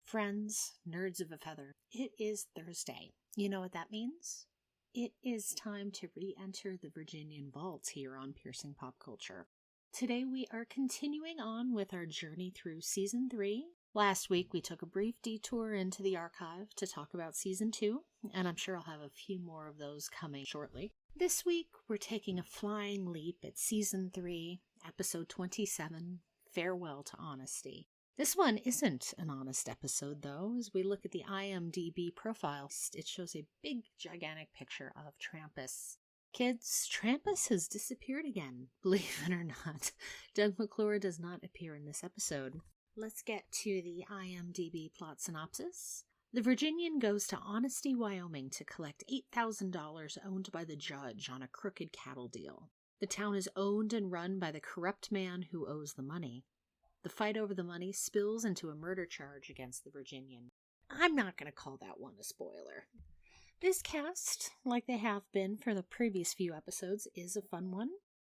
Friends, nerds of a feather, it is Thursday. You know what that means? It is time to re-enter the Virginian Vault here on Piercing Pop Culture. Today we are continuing on with our journey through Season 3. Last week we took a brief detour into the archive to talk about Season 2, and I'm sure I'll have a few more of those coming shortly. This week we're taking a flying leap at Season 3, Episode 27, Farewell to Honesty. This one isn't an honest episode, though. As we look at the IMDb profile, it shows a big, gigantic picture of Trampas. Kids, Trampas has disappeared again, believe it or not. Doug McClure does not appear in this episode. Let's get to the IMDb plot synopsis. The Virginian goes to Honesty, Wyoming to collect $8,000 owned by the judge on a crooked cattle deal. The town is owned and run by the corrupt man who owes the money. The fight over the money spills into a murder charge against the Virginian. I'm not going to call that one a spoiler. This cast, like they have been for the previous few episodes, is a fun one.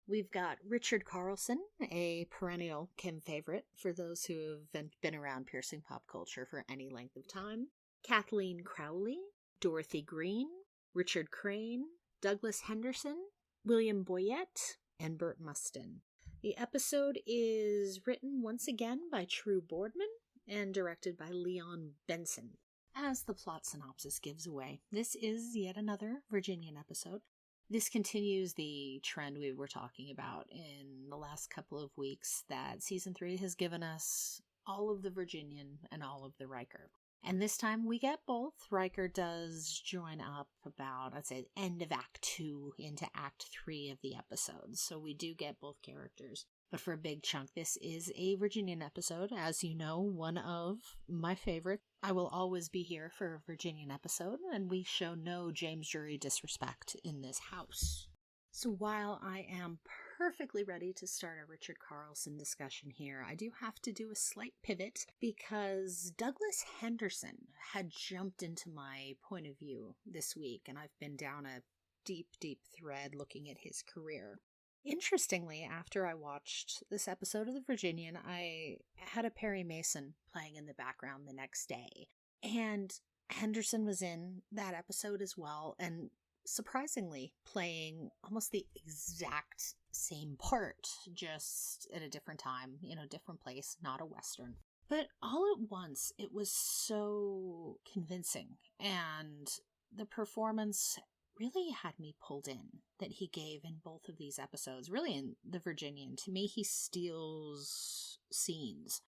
We've got Richard Carlson, a perennial Kim favorite for those who have been around piercing pop culture for any length of time. Kathleen Crowley, Dorothy Green, Richard Crane, Douglas Henderson, William Boyett, and Burt Mustin. The episode is written once again by True Boardman and directed by Leon Benson. As the plot synopsis gives away, this is yet another Virginian episode. This continues the trend we were talking about in the last couple of weeks, that Season 3 has given us all of the Virginian and all of the Riker. And this time we get both. Riker does join up about, I'd say, end of Act 2 into Act 3 of the episode. So we do get both characters. But for a big chunk, this is a Virginian episode. As you know, one of my favorites. I will always be here for a Virginian episode, and we show no James Jury disrespect in this house. So while I am perfectly ready to start a Richard Carlson discussion here, I do have to do a slight pivot because Douglas Henderson had jumped into my point of view this week, and I've been down a deep, deep thread looking at his career. Interestingly, after I watched this episode of The Virginian, I had a Perry Mason playing in the background the next day, and Henderson was in that episode as well, and surprisingly playing almost the exact same part, just at a different time, different place, not a Western. But all at once, it was so convincing, and the performance really had me pulled in that he gave in both of these episodes. Really, in The Virginian, to me, he steals scenes,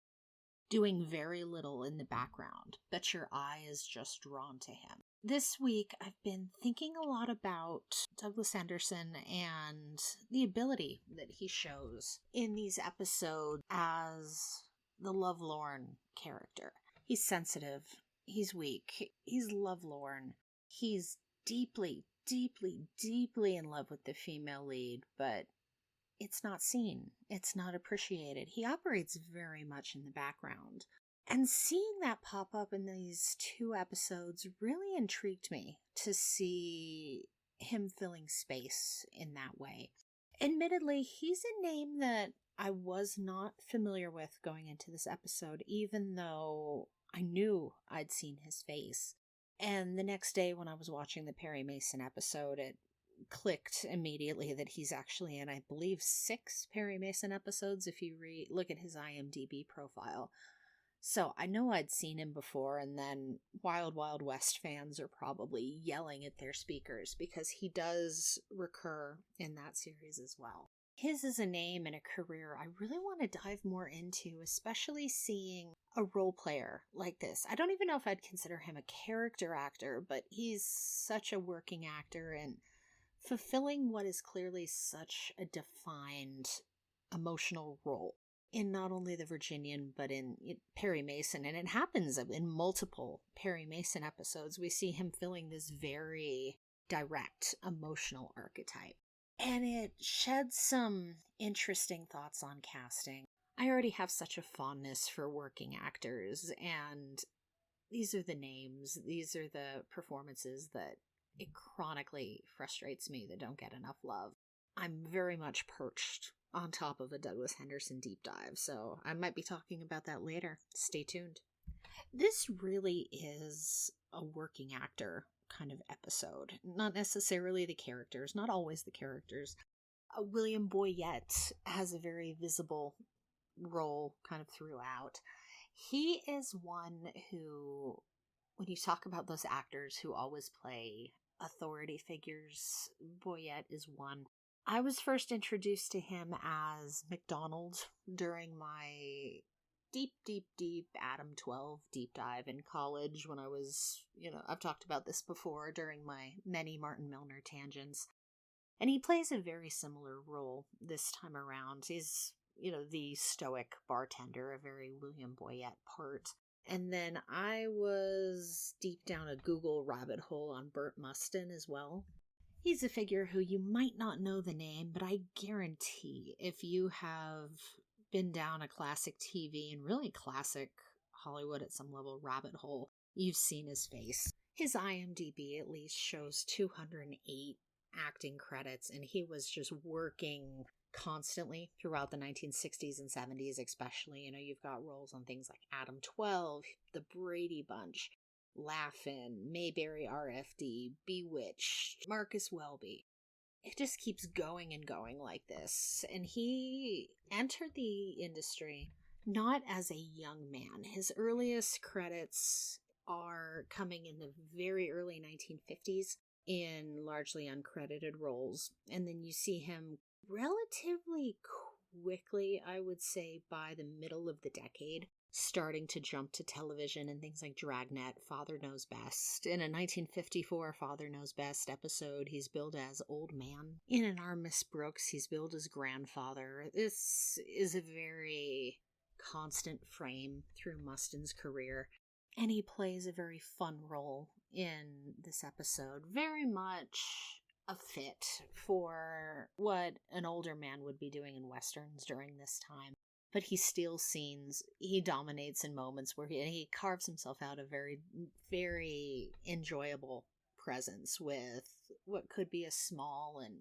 doing very little in the background, but your eye is just drawn to him. This week, I've been thinking a lot about Douglas Henderson and the ability that he shows in these episodes as the lovelorn character. He's sensitive, he's weak, he's lovelorn, he's deeply, deeply, deeply in love with the female lead, but it's not seen. It's not appreciated. He operates very much in the background. And seeing that pop up in these two episodes really intrigued me to see him filling space in that way. Admittedly, he's a name that I was not familiar with going into this episode, even though I knew I'd seen his face. And the next day when I was watching the Perry Mason episode, it clicked immediately that he's actually in, I believe, 6 Perry Mason episodes if you look at his IMDb profile. So I know I'd seen him before, and then Wild Wild West fans are probably yelling at their speakers because he does recur in that series as well. His is a name and a career I really want to dive more into, especially seeing a role player like this. I don't even know if I'd consider him a character actor, but he's such a working actor and fulfilling what is clearly such a defined emotional role in not only The Virginian, but in Perry Mason. And it happens in multiple Perry Mason episodes. We see him filling this very direct emotional archetype. And it sheds some interesting thoughts on casting. I already have such a fondness for working actors, and these are the names, these are the performances that it chronically frustrates me that don't get enough love. I'm very much perched on top of a Douglas Henderson deep dive, so I might be talking about that later. Stay tuned. This really is a working actor kind of episode. Not necessarily the characters, not always the characters. William Boyett has a very visible role kind of throughout. He is one who, when you talk about those actors who always play authority figures, Boyett is one. I was first introduced to him as McDonald during my deep Adam 12 deep dive in college when I was, I've talked about this before during my many Martin Milner tangents. And he plays a very similar role this time around. He's, the stoic bartender, a very William Boyett part. And then I was deep down a Google rabbit hole on Burt Mustin as well. He's a figure who you might not know the name, but I guarantee if you have been down a classic TV and really classic Hollywood at some level rabbit hole, you've seen his face. His IMDb at least shows 208 acting credits, and he was just working constantly throughout the 1960s and 70s especially. You've got roles on things like Adam 12, The Brady Bunch, Laugh-In, Mayberry RFD, Bewitched, Marcus Welby. It just keeps going and going like this. And he entered the industry not as a young man. His earliest credits are coming in the very early 1950s in largely uncredited roles. And then you see him relatively quickly, I would say, by the middle of the decade, starting to jump to television and things like Dragnet, Father Knows Best. In a 1954 Father Knows Best episode, he's billed as Old Man. In an Our Miss Brooks, he's billed as Grandfather. This is a very constant frame through Mustin's career, and he plays a very fun role in this episode. Very much a fit for what an older man would be doing in westerns during this time. But he steals scenes, he dominates in moments where he carves himself out a very, very enjoyable presence with what could be a small and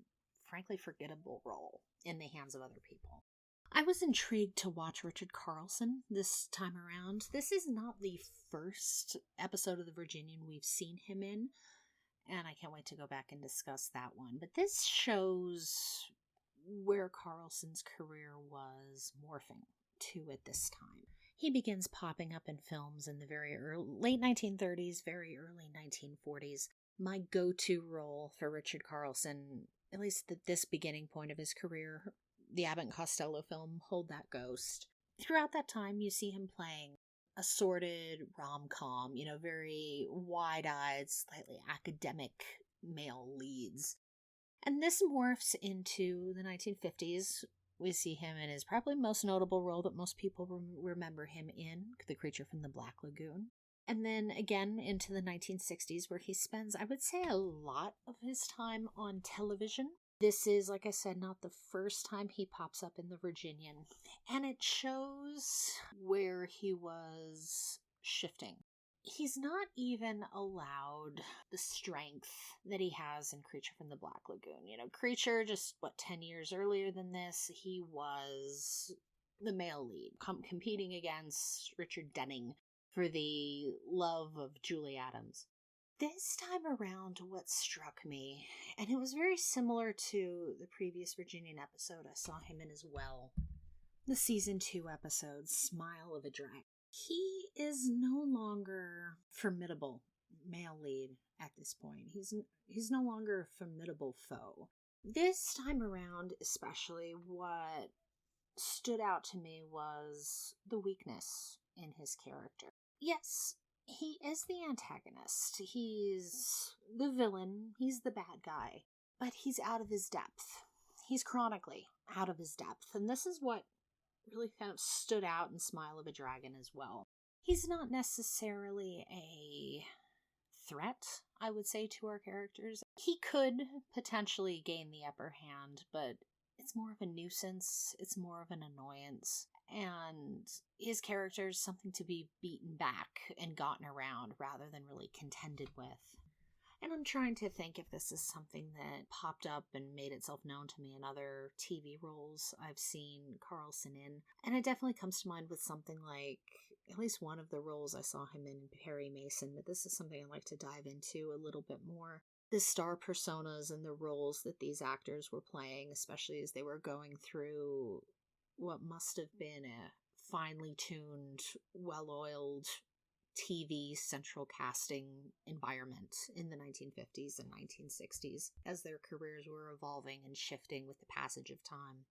frankly forgettable role in the hands of other people. I was intrigued to watch Richard Carlson this time around. This is not the first episode of The Virginian we've seen him in, and I can't wait to go back and discuss that one. But this shows where Carlson's career was morphing to at this time. He begins popping up in films in the very late 1930s, very early 1940s. My go-to role for Richard Carlson, at least at this beginning point of his career, the Abbott and Costello film, Hold That Ghost. Throughout that time, you see him playing assorted rom-com, very wide-eyed, slightly academic male leads. And this morphs into the 1950s. We see him in his probably most notable role that most people remember him in, The Creature from the Black Lagoon. And then again into the 1960s, where he spends, I would say, a lot of his time on television. This is, like I said, not the first time he pops up in The Virginian. And it shows where he was shifting. He's not even allowed the strength that he has in Creature from the Black Lagoon. Creature, just, 10 years earlier than this, he was the male lead, competing against Richard Denning for the love of Julie Adams. This time around, what struck me, and it was very similar to the previous Virginian episode I saw him in as well, the season 2 episode, Smile of a Dragon. He is no longer formidable male lead at this point. He's no longer a formidable foe. This time around, especially, what stood out to me was the weakness in his character. Yes, he is the antagonist. He's the villain. He's the bad guy. But he's out of his depth. He's chronically out of his depth. And this is what really kind of stood out in Smile of a Dragon as well. He's not necessarily a threat, I would say, to our characters. He could potentially gain the upper hand, but it's more of a nuisance. It's more of an annoyance. And his character is something to be beaten back and gotten around rather than really contended with. And I'm trying to think if this is something that popped up and made itself known to me in other TV roles I've seen Carlson in. And it definitely comes to mind with something like at least one of the roles I saw him in Perry Mason, but this is something I'd like to dive into a little bit more. The star personas and the roles that these actors were playing, especially as they were going through what must have been a finely tuned, well-oiled TV central casting environment in the 1950s and 1960s as their careers were evolving and shifting with the passage of time.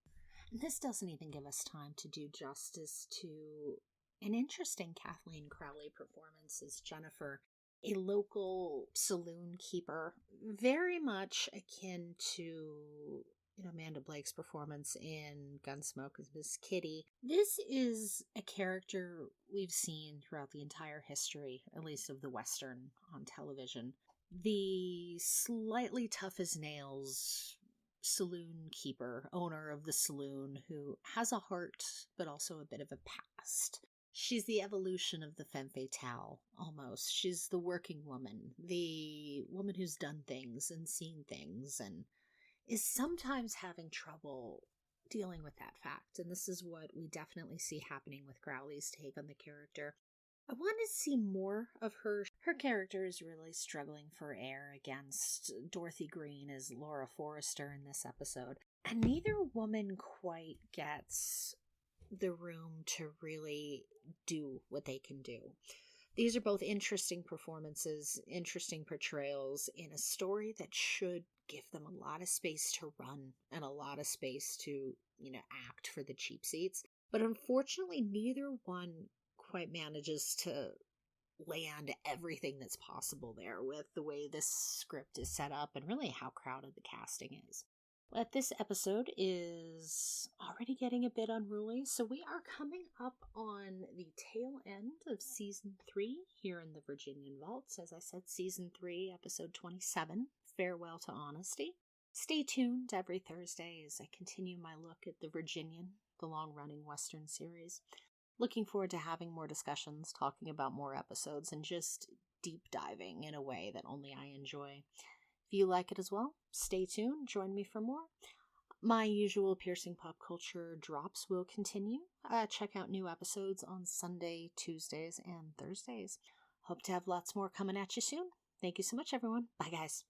And this doesn't even give us time to do justice to an interesting Kathleen Crowley performance as Jennifer, a local saloon keeper, very much akin to Amanda Blake's performance in Gunsmoke as Miss Kitty. This is a character we've seen throughout the entire history, at least of the Western on television. The slightly tough as nails saloon keeper, owner of the saloon, who has a heart but also a bit of a past. She's the evolution of the femme fatale, almost. She's the working woman, the woman who's done things and seen things and is sometimes having trouble dealing with that fact. And this is what we definitely see happening with Crowley's take on the character. I want to see more of her. Her character is really struggling for air against Dorothy Green as Laura Forrester in this episode. And neither woman quite gets the room to really do what they can do. These are both interesting performances, interesting portrayals in a story that should give them a lot of space to run and a lot of space to, act for the cheap seats. But unfortunately, neither one quite manages to land everything that's possible there with the way this script is set up and really how crowded the casting is. But this episode is already getting a bit unruly, so we are coming up on the tail end of Season 3 here in the Virginian Vault. As I said, Season 3, Episode 27, Farewell to Honesty. Stay tuned every Thursday as I continue my look at the Virginian, the long-running Western series. Looking forward to having more discussions, talking about more episodes, and just deep diving in a way that only I enjoy. If you like it as well, stay tuned, join me for more. My usual Piercing Pop Culture drops will continue. Check out new episodes on Sunday, Tuesdays, and Thursdays. Hope to have lots more coming at you soon. Thank you so much, everyone. Bye, guys.